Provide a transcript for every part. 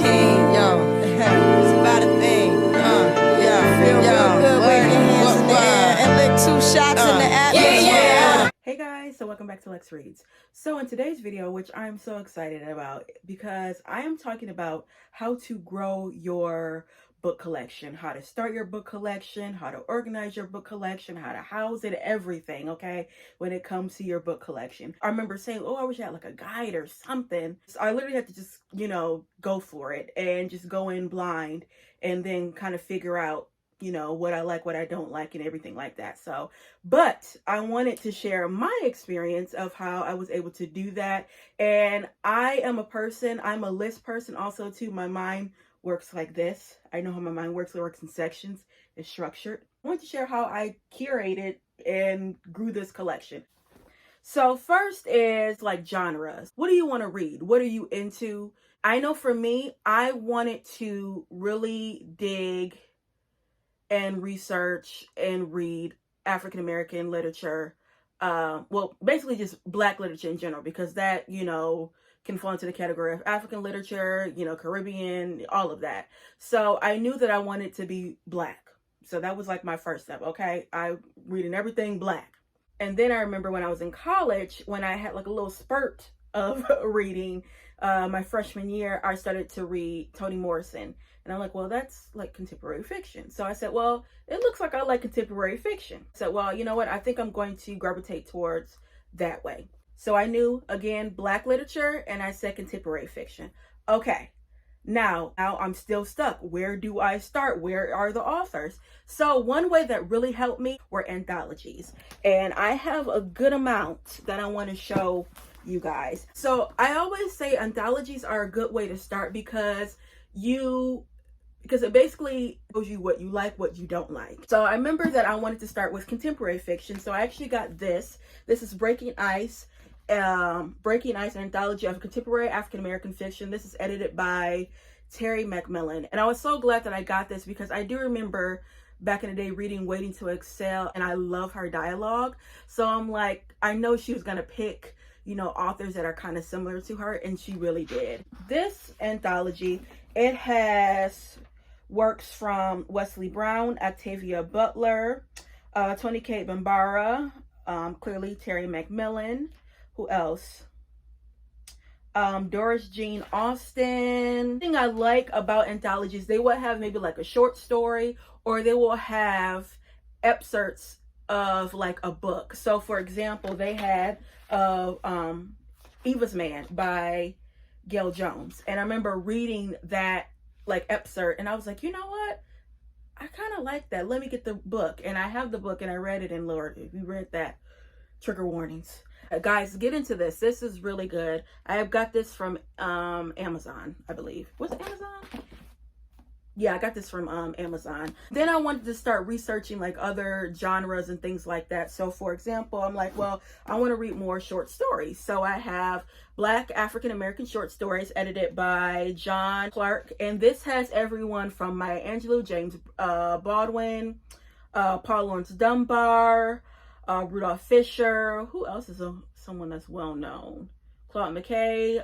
king, yo. It's about a thing. Yeah. Feel real good, wave your hands in the air and lick 2 shots in the atmosphere. Hey guys, so welcome back to Lex Reads. So in today's video, which I'm so excited about because I am talking about how to grow your book collection, how to start your book collection, how to organize your book collection, how to house it, everything, okay, when it comes to your book collection. I remember saying, oh, I wish I had like a guide or something. So I literally had to just, go for it and just go in blind and then kind of figure out what I like, what I don't like, and everything like that. So, but I wanted to share my experience of how I was able to do that. And I'm a list person also too. My mind works like this. I know how my mind works. It works in sections. It's structured. I want to share how I curated and grew this collection. So first is like genres. What do you want to read? What are you into? I know for me, I wanted to really dig and research and read African American literature. Well, basically just Black literature in general, because that, can fall into the category of African literature, Caribbean, all of that. So I knew that I wanted to be Black. So that was like my first step. Okay. I reading everything Black. And then I remember when I was in college, when I had like a little spurt of reading, my freshman year, I started to read Toni Morrison. And I'm like, well, that's like contemporary fiction. So I said, well, it looks like I like contemporary fiction. I said, well, you know what? I think I'm going to gravitate towards that way. So I knew, again, Black literature, and I said contemporary fiction. Okay, now I'm still stuck. Where do I start? Where are the authors? So one way that really helped me were anthologies. And I have a good amount that I want to show you guys. So I always say anthologies are a good way to start because it basically shows you what you like, what you don't like. So I remember that I wanted to start with contemporary fiction. So I actually got this. This is Breaking Ice, an anthology of contemporary African American fiction. This is edited by Terry McMillan. And I was so glad that I got this because I do remember back in the day reading Waiting to Excel, and I love her dialogue. So I'm like, I know she was gonna pick authors that are kind of similar to her, and she really did. This anthology, it has works from Wesley Brown, Octavia Butler, Toni Cade Bambara, clearly Terry McMillan. Who else? Doris Jean Austen. The thing I like about anthologies, they will have maybe like a short story, or they will have excerpts of like a book. So for example, they had Eva's Man by Gail Jones, and I remember reading that like excerpt, and I was like, you know what, I kind of like that. Let me get the book. And I have the book, and I read it, and Lord, if you read that, trigger warnings. Guys, get into this. This is really good. I have got this from Amazon, I believe. Was it Amazon? Yeah, I got this from Amazon. Then I wanted to start researching like other genres and things like that. So for example, I'm like, well, I want to read more short stories. So I have Black African American short stories edited by John Clark. And this has everyone from Maya Angelou, James Baldwin, Paul Laurence Dunbar, Rudolph Fisher. Who else is someone that's well known? Claude McKay,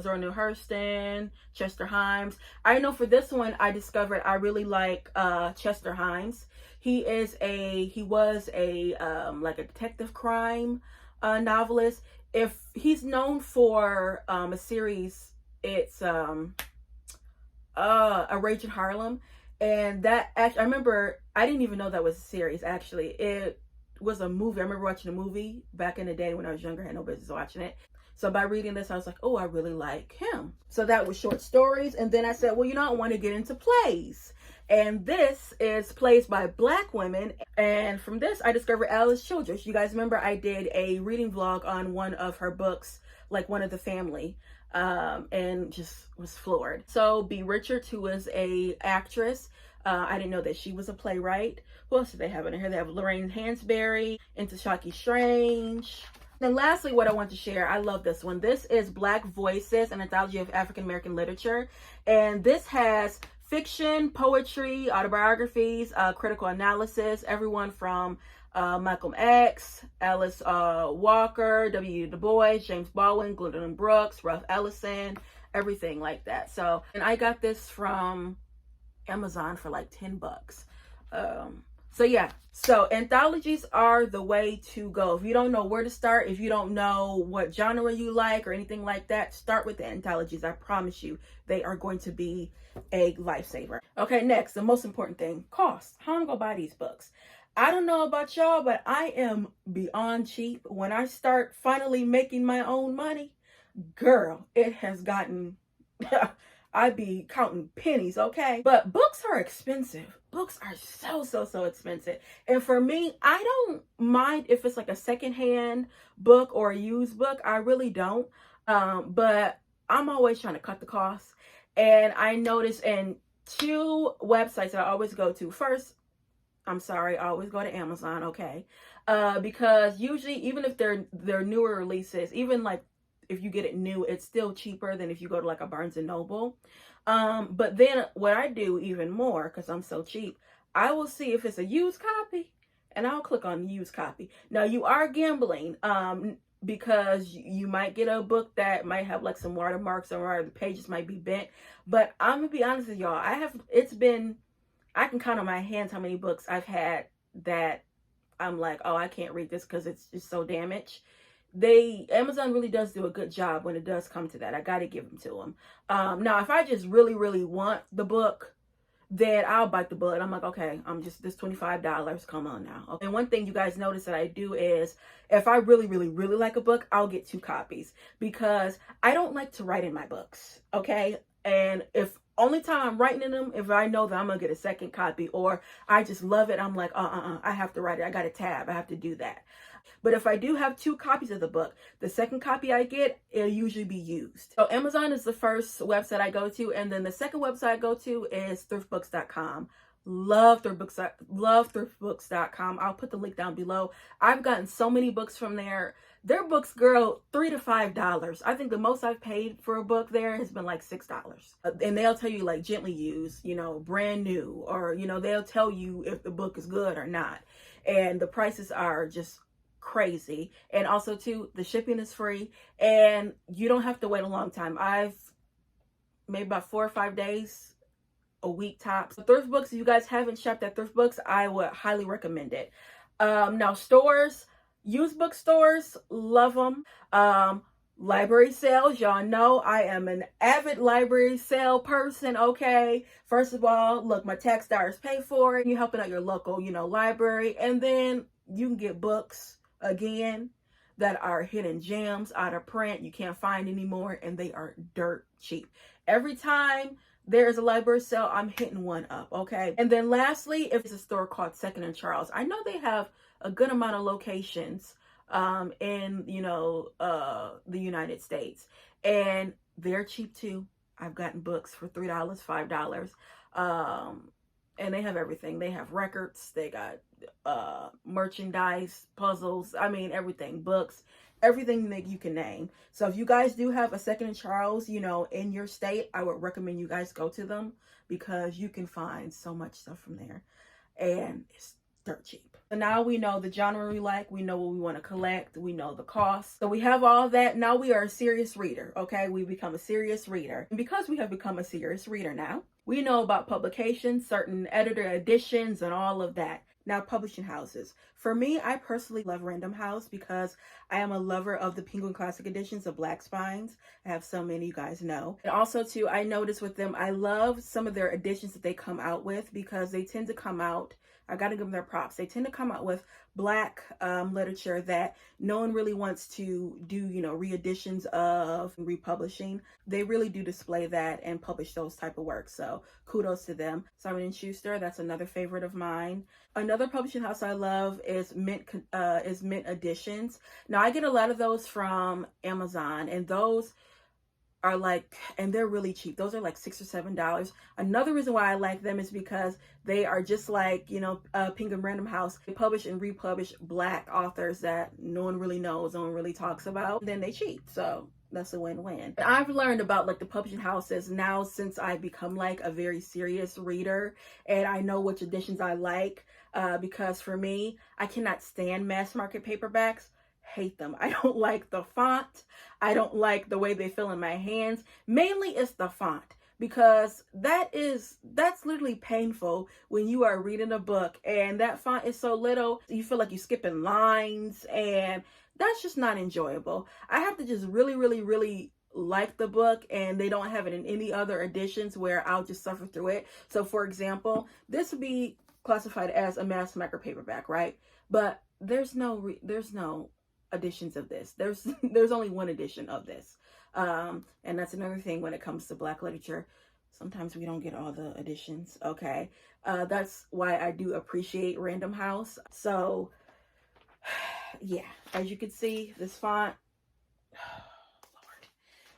Zora Neale Hurston, Chester Himes. I know for this one, I discovered I really like Chester Himes. He was a like a detective crime novelist. If he's known for a series, it's A Rage in Harlem, and that actually, I remember I didn't even know that was a series. Actually, it was a movie. I remember watching a movie back in the day when I was younger. I had no business watching it. So by reading this, I was like, oh, I really like him. So that was short stories. And then I said, well, I want to get into plays. And this is plays by Black women. And from this, I discovered Alice Childress. You guys remember I did a reading vlog on one of her books, like One of the Family, and just was floored. So B. Richards, who is a actress. I didn't know that she was a playwright. Who else do they have in here? They have Lorraine Hansberry, Ntozake Strange. Then lastly, what I want to share, I love this one. This is Black Voices, an anthology of African American literature. And this has fiction, poetry, autobiographies, critical analysis, everyone from Malcolm X, Alice Walker, W. Du Bois, James Baldwin, Gwendolyn Brooks, Ralph Ellison, everything like that. So, and I got this from Amazon for like $10. So yeah, so anthologies are the way to go. If you don't know where to start, if you don't know what genre you like or anything like that, start with the anthologies. I promise you, they are going to be a lifesaver. Okay, next, the most important thing, cost. How I'm gonna buy these books. I don't know about y'all, but I am beyond cheap. When I start finally making my own money, girl, it has gotten I be counting pennies, okay? But books are expensive. Books are so expensive. And for me, I don't mind if it's like a secondhand book or a used book. I really don't. But I'm always trying to cut the costs. And I notice in two websites that I always go to. First, I'm sorry, I always go to Amazon, okay? Because usually, even if they're newer releases, even like if you get it new, it's still cheaper than if you go to like a Barnes and Noble. But then what I do even more, because I'm so cheap, I will see if it's a used copy and I'll click on used copy. Now you are gambling, because you might get a book that might have like some watermarks or the pages might be bent. But I'm gonna be honest with y'all, I can count on my hands how many books I've had that I'm like, oh, I can't read this because it's just so damaged. Amazon really does do a good job when it does come to that. I got to give them to them. Now, if I just really want the book, then I'll bite the bullet. I'm like, okay, this $25. Come on now. And one thing you guys notice that I do is if I really like a book, I'll get 2 copies because I don't like to write in my books. Okay. And if only time I'm writing in them, if I know that I'm going to get a second copy or I just love it, I'm like, I have to write it. I got a tab. I have to do that. But if I do have 2 copies of the book, the second copy I get, it'll usually be used. So Amazon is the first website I go to. And then the second website I go to is thriftbooks.com. Love thriftbooks.com. I'll put the link down below. I've gotten so many books from there. Their books, girl, $3 to $5. I think the most I've paid for a book there has been like $6. And they'll tell you like gently used, brand new, or, they'll tell you if the book is good or not. And the prices are just crazy. And also too, the shipping is free and you don't have to wait a long time. I've made about 4 or 5 days, a week tops. Thrift Books, if you guys haven't shopped at Thrift Books, I would highly recommend it. Now stores, used bookstores, love them. Library sales, y'all know I am an avid library sale person, okay? First of all, look, my tax dollars pay for it. You're helping out your local, library. And then you can get books, again, that are hidden gems, out of print, you can't find anymore, and they are dirt cheap. Every time there's a library sale, I'm hitting one up, okay? And then lastly, if it's a store called Second and Charles, I know they have a good amount of locations in the United States, and they're cheap too. I've gotten books for $3, $5, and they have everything. They have records, they got merchandise, puzzles, I mean everything, books, everything that you can name. So if you guys do have a Second and Charles, in your state, I would recommend you guys go to them because you can find so much stuff from there, and it's dirt cheap. So now we know the genre we like, we know what we want to collect, we know the cost. So we have all that. Now we are a serious reader, okay? We become a serious reader. And because we have become a serious reader now, we know about publications, certain editor editions, and all of that. Now, publishing houses. For me, I personally love Random House because I am a lover of the Penguin Classic editions of Black Spines. I have so many, you guys know. And also, too, I noticed with them, I love some of their editions that they come out with because they tend to come out, I gotta give them their props, they tend to come out with Black literature that no one really wants to do, re-editions of, republishing. They really do display that and publish those type of works. So kudos to them. Simon & Schuster, that's another favorite of mine. Another publishing house I love is Mint Editions. Now I get a lot of those from Amazon, and those are like, and they're really cheap. Those are like $6 or $7. Another reason why I like them is because they are just like, Penguin Random House. They publish and republish Black authors that no one really knows, no one really talks about. And then they cheap. So that's a win-win. I've learned about like the publishing houses now since I've become like a very serious reader, and I know which editions I like, because for me, I cannot stand mass market paperbacks. hate them. I don't like the font. I don't like the way they feel in my hands. Mainly it's the font, because that's literally painful when you are reading a book and that font is so little, you feel like you're skipping lines, and that's just not enjoyable. I have to just really like the book, and they don't have it in any other editions where I'll just suffer through it. So for example, this would be classified as a mass market paperback, right? But there's no editions of this. There's only one edition of this. And that's another thing when it comes to Black literature. Sometimes we don't get all the editions, okay? That's why I do appreciate Random House. So yeah, as you can see, this font,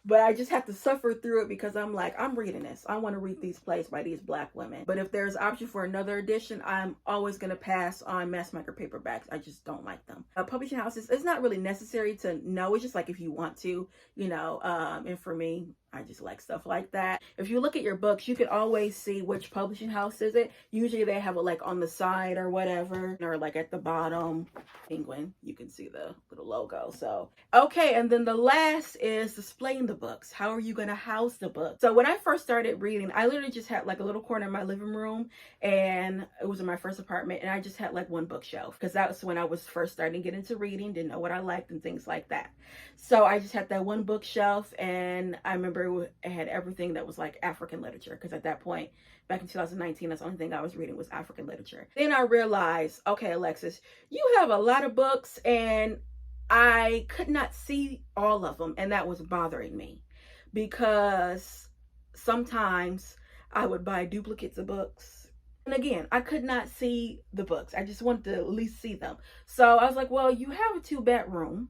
but I just have to suffer through it because I'm like, I'm reading this. I want to read these plays by these Black women. But if there's option for another edition, I'm always going to pass on mass market paperbacks. I just don't like them. Publishing houses, it's not really necessary to know. It's just like if you want to, you know, and for me, I just like stuff like that. If you look at your books, you can always see which publishing house is it. Usually they have it like on the side or whatever, or like at the bottom. Penguin, you can see the little logo. So, okay, and then the last is displaying the books. How are you going to house the book? So when I first started reading, I literally just had like a little corner in my living room, and it was in my first apartment, and I just had like one bookshelf because that was when I was first starting to get into reading, didn't know what I liked and things like that. So I just had that one bookshelf, and I remember it had everything that was like African literature, because at that point, back in 2019, that's the only thing I was reading was African literature. Then I realized, okay, Alexis, you have a lot of books, and I could not see all of them, and that was bothering me, because sometimes I would buy duplicates of books. And again, I could not see the books. I just wanted to at least see them. So I was like, well, you have a 2-bedroom.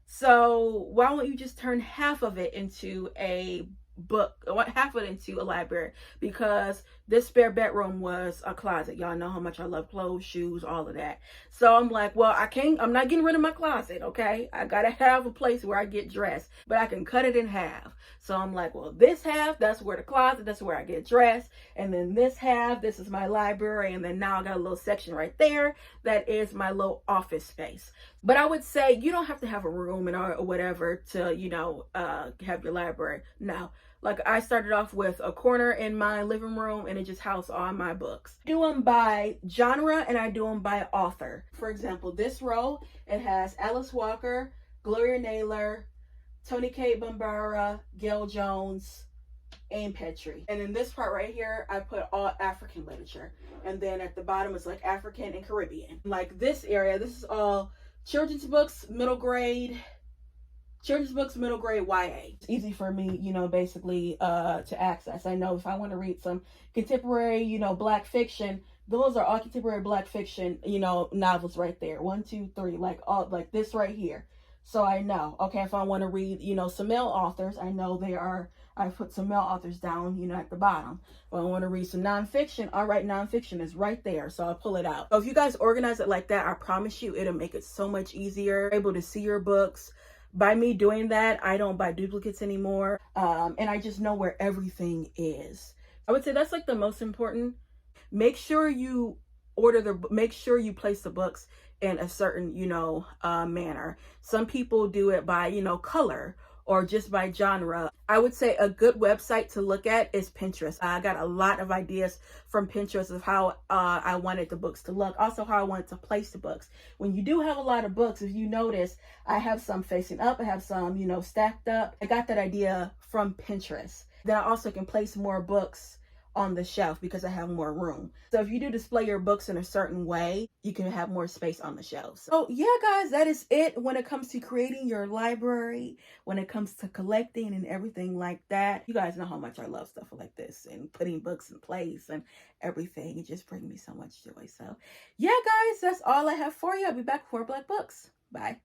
So why don't you just turn half of it into a book, half of it into a library? Because this spare bedroom was a closet. Y'all know how much I love clothes, shoes, all of that. So I'm like, well, I'm not getting rid of my closet, okay? I gotta have a place where I get dressed, but I can cut it in half. So I'm like, well, this half, that's where the closet, that's where I get dressed. And then this half, this is my library. And then now I got a little section right there that is my little office space. But I would say you don't have to have a room and or whatever to, you know, have your library. No, like I started off with a corner in my living room, and it just housed all my books. I do them by genre, and I do them by author. For example, this row, it has Alice Walker, Gloria Naylor, Toni Cade Bambara, Gail Jones, and Petrie. And in this part right here, I put all African literature. And then at the bottom is like African and Caribbean. Like this area, this is all children's books, middle grade YA. It's easy for me, you know, basically to access. I know if I want to read some contemporary, you know, Black fiction, those are all contemporary Black fiction, you know, novels right there. 1, 2, 3, like all like this right here. So I know, okay, if I want to read, you know, some male authors, I know I put some male authors down, you know, at the bottom. If I want to read some nonfiction, all right, nonfiction is right there. So I'll pull it out. So if you guys organize it like that, I promise you, it'll make it so much easier. You're able to see your books. By me doing that, I don't buy duplicates anymore. And I just know where everything is. I would say that's like the most important. Make sure you make sure you place the books in a certain, you know, manner. Some people do it by, you know, color or just by genre. I would say a good website to look at is Pinterest. I got a lot of ideas from Pinterest of how I wanted the books to look, also how I wanted to place the books. When you do have a lot of books, if you notice, I have some facing up, I have some, you know, stacked up. I got that idea from Pinterest. Then I also can place more books on the shelf because I have more room. So if you do display your books in a certain way, you can have more space on the shelves. So yeah, guys, that is it when it comes to creating your library, when it comes to collecting and everything like that. You guys know how much I love stuff like this and putting books in place and everything. It just brings me so much joy. So yeah, guys, that's all I have for you. I'll be back for Black Books. Bye.